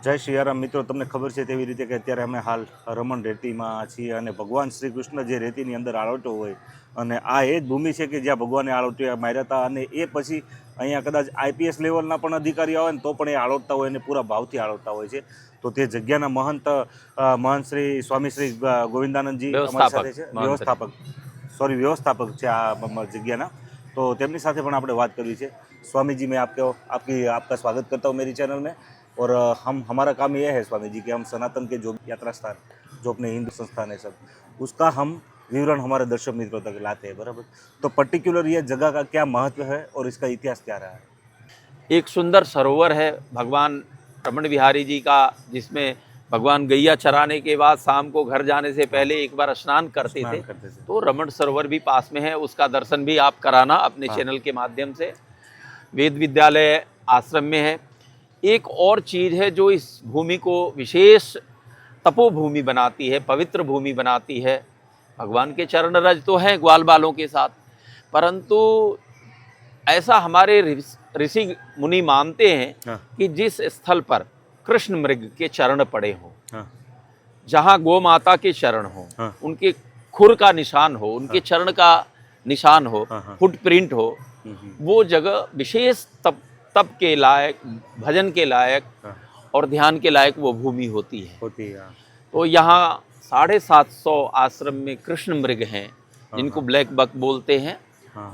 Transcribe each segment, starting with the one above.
જય સિયારામ મિત્રો, તમને ખબર છે તેવી રીતે કે અત્યારે અમે હાલ રમણ રેતીમાં છીએ અને ભગવાન શ્રી કૃષ્ણ જે રેતીની અંદર આળોટો હોય અને આ એ જ ભૂમિ છે કે જ્યાં ભગવાને આળોટિયા માર્યા હતા અને એ પછી અહીંયા કદાચ આઈપીએસ લેવલના પણ અધિકારીઓ આવે ને તો પણ એ આળોટતા હોય અને પૂરા ભાવથી આળોટતા હોય છે. તો તે જગ્યાના મહંત શ્રી સ્વામી શ્રી ગોવિંદાનંદજી અમારી સાથે છે, વ્યવસ્થાપક છે આ જગ્યાના. તો તેમની સાથે પણ આપણે વાત કરવી છે. स्वामी जी, मैं आपका स्वागत करता हूँ मेरी चैनल में. और हमारा काम यह है स्वामी जी कि हम सनातन के जो यात्रा स्थान, जो अपने हिंदू संस्थान है सब, उसका हम विवरण हमारे दर्शक मित्रों तक लाते हैं, बराबर. तो पर्टिकुलर ये जगह का क्या महत्व है और इसका इतिहास क्या रहा है? एक सुंदर सरोवर है भगवान रमण बिहारी जी का, जिसमें भगवान गैया चराने के बाद शाम को घर जाने से पहले एक बार स्नान करते थे. तो रमण सरोवर भी पास में है, उसका दर्शन भी आप कराना अपने चैनल के माध्यम से. वेद विद्यालय आश्रम में है. एक और चीज़ है जो इस भूमि को विशेष तपोभूमि बनाती है, पवित्र भूमि बनाती है. भगवान के चरण रज तो हैं ग्वाल बालों के साथ, परंतु ऐसा हमारे ऋषि मुनि मानते हैं कि जिस स्थल पर कृष्ण मृग के चरण पड़े हों, जहाँ गौ माता के चरण हों, उनके खुर का निशान हो, उनके चरण का निशान हो, फुटप्रिंट हो, वो जगह विशेष तप के लायक, भजन के लायक और ध्यान के लायक वो भूमि होती है. तो यहाँ 750 आश्रम में कृष्ण मृग हैं, जिनको ब्लैक बक बोलते हैं.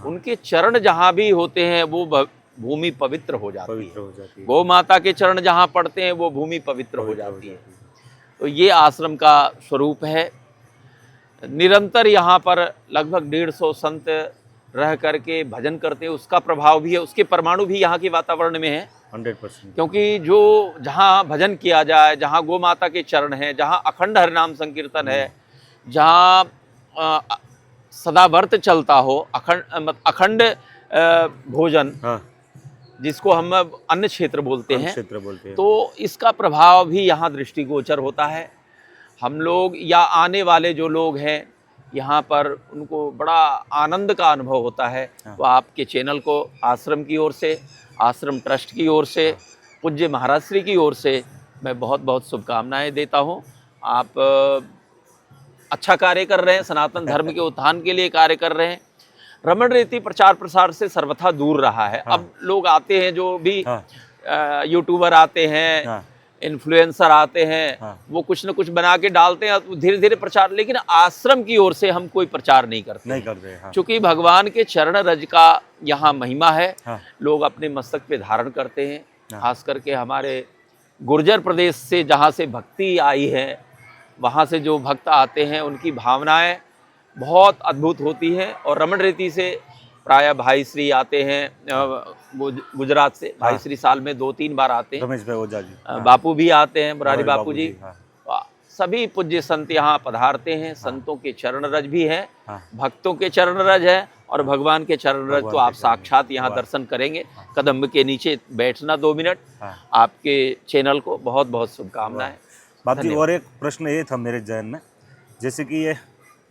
उनके चरण जहाँ भी होते हैं वो भूमि पवित्र हो जाती है. गौ माता के चरण जहाँ पड़ते हैं वो भूमि पवित्र हो जाती है. तो ये आश्रम का स्वरूप है. निरंतर यहाँ पर लगभग 150 संत रह करके भजन करते हैं. उसका प्रभाव भी है, उसके परमाणु भी यहाँ के वातावरण में है 100%. क्योंकि जो जहाँ भजन किया जाए, जहाँ गौ माता के चरण हैं, जहाँ अखंड हरिनाम संकीर्तन है, जहाँ सदा व्रत चलता हो, अखंड भोजन, जिसको हम अन्य क्षेत्र बोलते हैं, तो इसका प्रभाव भी यहाँ दृष्टिगोचर होता है. हम लोग या आने वाले जो लोग हैं यहाँ पर, उनको बड़ा आनंद का अनुभव होता है. तो आपके चैनल को आश्रम की ओर से, आश्रम ट्रस्ट की ओर से, पूज्य महाराज श्री की ओर से मैं बहुत बहुत शुभकामनाएं देता हूँ. आप अच्छा कार्य कर रहे हैं, सनातन धर्म के उत्थान के लिए कार्य कर रहे हैं. रमण रेती प्रचार प्रसार से सर्वथा दूर रहा है. अब लोग आते हैं, जो भी यूट्यूबर आते हैं, इन्फ्लुएंसर आते हैं, वो कुछ न कुछ बना के डालते हैं, धीरे धीरे प्रचार. लेकिन आश्रम की ओर से हम कोई प्रचार नहीं करते. क्योंकि भगवान के चरण रज का यहाँ महिमा है. लोग अपने मस्तक पे धारण करते हैं. खास करके हमारे गुर्जर प्रदेश से, जहाँ से भक्ति आई है, वहाँ से जो भक्त आते हैं, उनकी भावनाएं बहुत अद्भुत होती हैं. और रमण रेती से प्रायः भाई श्री आते हैं गुजरात से. भाई श्री साल में 2-3 बार आते हैं. रमेश भाई ओझा जी, बापू भी आते हैं, मुरारी बापू जी. सभी पूज्य संत यहाँ पधारते हैं. संतों के चरण रज भी हैं, भक्तों के चरण रज है, और भगवान के चरण रज तो आप साक्षात यहाँ दर्शन करेंगे. कदम के नीचे बैठना 2 मिनट. आपके चैनल को बहुत बहुत शुभकामनाएं. बाप जी, और एक प्रश्न ये था मेरे जहन में, जैसे कि ये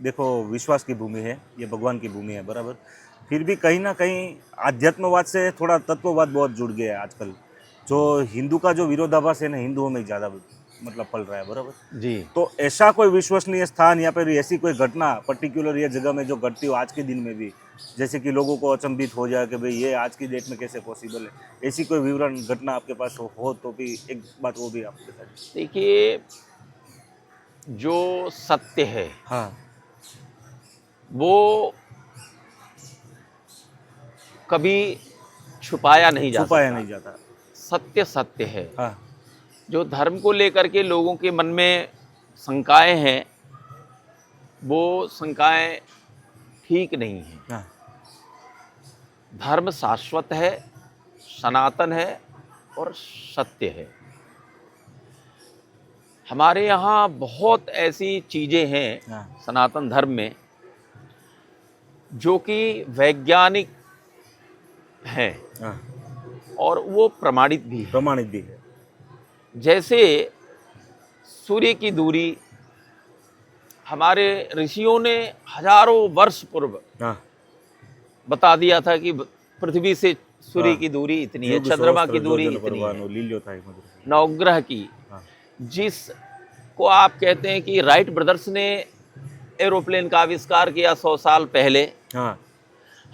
देखो विश्वास की भूमि है, ये भगवान की भूमि है, बराबर. फिर भी कहीं ना कहीं आध्यात्मवाद से थोड़ा तत्ववाद बहुत जुड़ गया है आजकल. जो हिंदू का जो विरोधाभास है ना, हिंदुओं में ज़्यादा मतलब पल रहा है, बराबर जी. तो ऐसा कोई विश्वसनीय स्थान या फिर ऐसी कोई घटना पर्टिकुलर ये जगह में जो घटती हो आज के दिन में भी, जैसे कि लोगों को अचंभित हो जाए कि भाई ये आज की डेट में कैसे पॉसिबल है, ऐसी कोई विवरण घटना आपके पास हो तो भी एक बात वो भी आप बता दीजिए. देखिए, जो सत्य है वो कभी छुपाया नहीं जाता. सत्य सत्य है. जो धर्म को लेकर के लोगों के मन में शंकाएं हैं, वो शंकाएं ठीक नहीं हैं. धर्म शाश्वत है, सनातन है और सत्य है. हमारे यहाँ बहुत ऐसी चीज़ें हैं सनातन धर्म में जो कि वैज्ञानिक हैं, और वो प्रमाणित भी है. जैसे सूर्य की दूरी हमारे ऋषियों ने हजारों वर्ष पूर्व बता दिया था कि पृथ्वी से सूर्य की दूरी इतनी है, चंद्रमा की दूरी इतनी है, नवग्रह की जिसको आप कहते हैं कि राइट ब्रदर्स ने एरोप्लेन का आविष्कार किया 100 साल पहले। हाँ,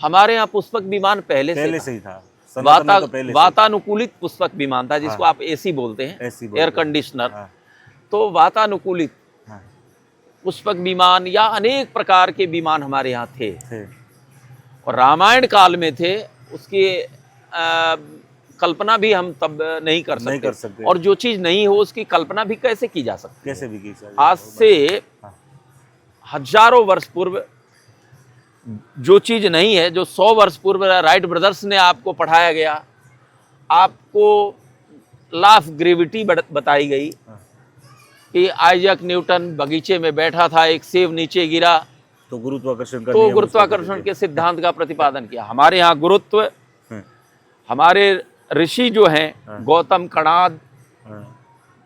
हमारे यहाँ पुष्पक विमान पहले पहले से से ही था। सनातन में तो पहले से वातानुकूलित पुष्पक विमान था, जिसको हाँ। आप एसी बोलते हैं, ऐसी बोलते एयर हैं। कंडीशनर। हाँ, तो वातानुकूलित हाँ, पुष्पक विमान या अनेक प्रकार के विमान हमारे यहाँ थे, थे। और रामायण काल में थे। उसकी कल्पना भी हम तब नहीं कर सकते, और जो चीज़ नहीं हो उसकी कल्पना भी कैसे की जा सकती है। कैसे भी की सकते। आज से हाँ। हजारों वर्ष पूर्व जो चीज़ नहीं है, जो 100 वर्ष पूर्व राइट ब्रदर्स ने आपको पढ़ाया गया, आपको लॉ ऑफ ग्रेविटी बताई गई हाँ। कि आइजैक न्यूटन बगीचे में बैठा था, एक सेब नीचे गिरा तो गुरुत्वाकर्षण का तो नियम गुरुत्वाकर्षण उसको के सिद्धांत का प्रतिपादन किया। हमारे यहाँ गुरुत्व, हाँ, हमारे ऋषि जो हैं, हाँ। गौतम कणाद, हाँ,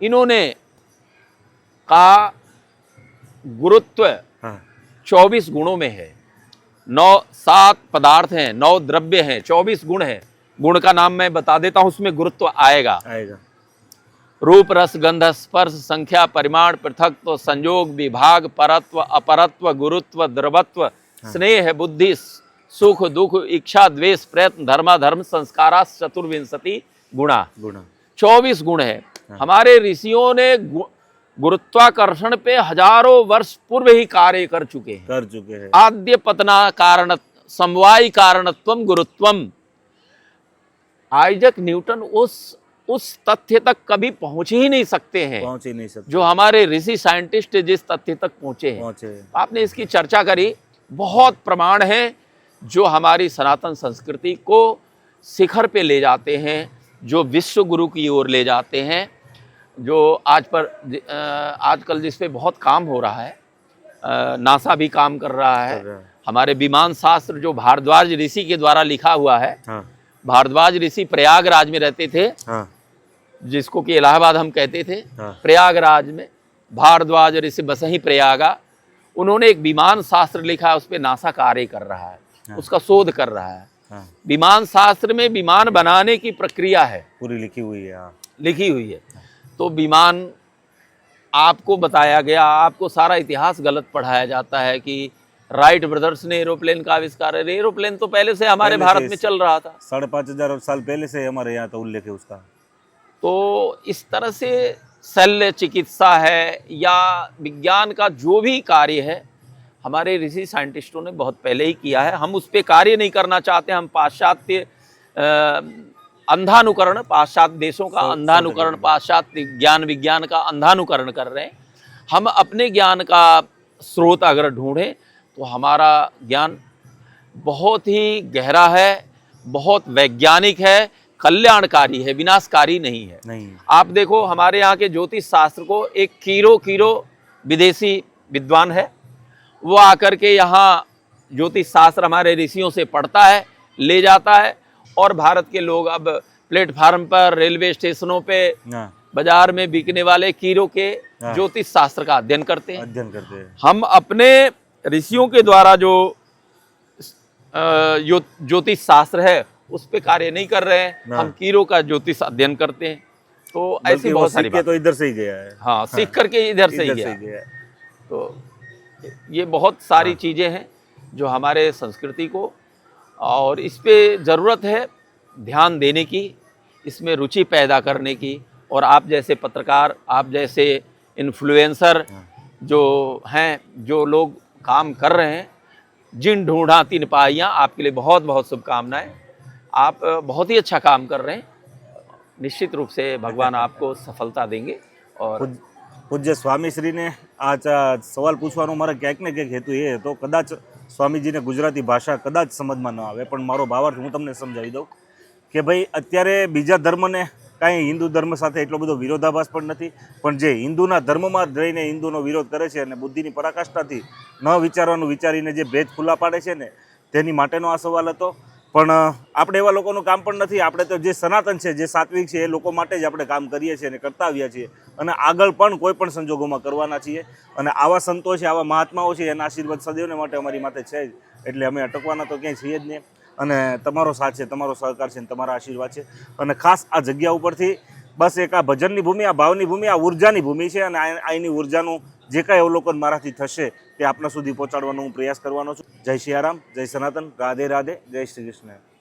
इन्होंने कहा गुरुत्व हाँ, 24 गुणों में है। 7 पदार्थ हैं, 9 द्रव्य हैं, 24 गुण हैं। गुण का नाम मैं बता देता हूं, उसमें गुरुत्व आएगा। आएगा। रूप, रस, गंध, स्पर्श, संख्या, परिमाण, पृथकत्व, संयोग, विभाग, परत्व, अपरत्व, गुरुत्व, द्रवत्व, स्नेह, बुद्धि, सुख, दुख, इच्छा, द्वेष, प्रयत्न, धर्माधर्म, संस्कारा, 24 गुणा। 24 गुण है। हमारे ऋषियों ने गुरुत्वाकर्षण पे हजारों वर्ष पूर्व ही कार्य कर चुके हैं। आद्य पतना कारण समवायी कारणत्वम गुरुत्वम। आइजैक न्यूटन उस तथ्य तक कभी पहुंच ही नहीं सकते हैं, जो हमारे ऋषि साइंटिस्ट जिस तथ्य तक पहुंचे हैं। आपने इसकी चर्चा करी, बहुत प्रमाण हैं जो हमारी सनातन संस्कृति को शिखर पे ले जाते हैं, जो विश्व गुरु की ओर ले जाते हैं, जो आजकल जिस पे बहुत काम हो रहा है। नासा भी काम कर रहा है। हमारे विमान शास्त्र जो भारद्वाज ऋषि के द्वारा लिखा हुआ है। हाँ। भारद्वाज ऋषि प्रयागराज में रहते थे। हाँ। जिसको कि इलाहाबाद हम कहते थे। हाँ। प्रयागराज में भारद्वाज ऋषि बसही प्रयागा, उन्होंने एक विमान शास्त्र लिखा है, उस पर नासा कार्य कर रहा है। हाँ। उसका शोध कर रहा है। हाँ। विमान शास्त्र में विमान बनाने की प्रक्रिया है, पूरी लिखी हुई है। हाँ। लिखी हुई है। तो विमान आपको बताया गया, आपको सारा इतिहास गलत पढ़ाया जाता है कि राइट ब्रदर्स ने एरोप्लेन का आविष्कार है। एरोप्लेन तो पहले से हमारे भारत में चल रहा था, 5,500 साल पहले से हमारे यहाँ तो उल्लेख है उसका। तो इस तरह से शल्य चिकित्सा है या विज्ञान का जो भी कार्य है, हमारे ऋषि साइंटिस्टों ने बहुत पहले ही किया है। हम उस पर कार्य नहीं करना चाहते। हम पाश्चात्य अंधानुकरण, पाश्चात्य देशों का अंधानुकरण, पाश्चात्य ज्ञान विज्ञान का अंधानुकरण कर रहे हैं। हम अपने ज्ञान का स्रोत अगर ढूंढें तो हमारा ज्ञान बहुत ही गहरा है, बहुत वैज्ञानिक है, कल्याणकारी है, विनाशकारी नहीं है। आप देखो हमारे यहाँ के ज्योतिष शास्त्र को एक कीरो विदेशी विद्वान है, वो आकर के यहाँ ज्योतिष शास्त्र हमारे ऋषियों से पढ़ता है, ले जाता है, और भारत के लोग अब प्लेटफार्म पर, रेलवे स्टेशनों पे, बाजार में बिकने वाले कीरो के ज्योतिष शास्त्र का अध्ययन करते हैं। हम अपने ऋषियों के द्वारा जो ज्योतिष शास्त्र है उस पे कार्य नहीं कर रहे हैं, हम कीरो का ज्योतिष अध्ययन करते हैं। तो ऐसी बहुत सारी बात, तो इधर से ही गया है। हाँ, सीख करके इधर से ही गया है। तो ये बहुत सारी चीजें हैं जो हमारे संस्कृति को, और इस पे ज़रूरत है ध्यान देने की, इसमें रुचि पैदा करने की। और आप जैसे पत्रकार, आप जैसे इन्फ्लुएंसर जो हैं, जो लोग काम कर रहे हैं, जिन ढूंढा तिन पाइयाँ, आपके लिए बहुत बहुत शुभकामनाएं। आप बहुत ही अच्छा काम कर रहे हैं, निश्चित रूप से भगवान आपको सफलता देंगे। और પૂજ્ય સ્વામીશ્રીને આ સવાલ પૂછવાનો મારા ક્યાંક ને ક્યાંક હેતુ એ હતો, કદાચ સ્વામીજીને ગુજરાતી ભાષા કદાચ સમજમાં ન આવે, પણ મારો ભાવાર્થ હું તમને સમજાવી દઉં કે ભાઈ અત્યારે બીજા ધર્મને કાંઈ હિન્દુ ધર્મ સાથે એટલો બધો વિરોધાભાસ પણ નથી, પણ જે હિન્દુના ધર્મમાં રહીને હિન્દુનો વિરોધ કરે છે અને બુદ્ધિની પરાકાષ્ઠાથી ન વિચારવાનું વિચારીને જે ભેદ ખુલ્લા પાડે છે ને, તેની માટેનો આ સવાલ હતો। પણ આપણે એવા લોકોનું કામ પણ નથી। આપણે તો જે સનાતન છે, જે સાત્વિક છે, એ લોકો માટે જ આપણે કામ કરીએ છીએ અને કરતા આવ્યા છીએ, અને આગળ પણ કોઈ પણ સંજોગોમાં કરવાના છીએ। અને આવા સંતો છે, આવા મહાત્માઓ છે, એના આશીર્વાદ સદૈવને માટે અમારી માથે છે જ, એટલે અમે અટકવાના તો ક્યાંય છીએ જ નહીં। અને તમારો સાથ છે, તમારો સહકાર છે, તમારા આશીર્વાદ છે। અને ખાસ આ જગ્યા ઉપરથી બસ એક આ ભજનની ભૂમિ, આ ભાવની ભૂમિ, આ ઉર્જાની ભૂમિ છે અને અહીંની ઉર્જાનું જે કાંઈ અવલોકન મારાથી થશે તે આપના સુધી પહોંચાડવાનો હું પ્રયાસ કરવાનો છું. જય સિયારામ, જય સનાતન, રાધે રાધે, જય શ્રી કૃષ્ણ.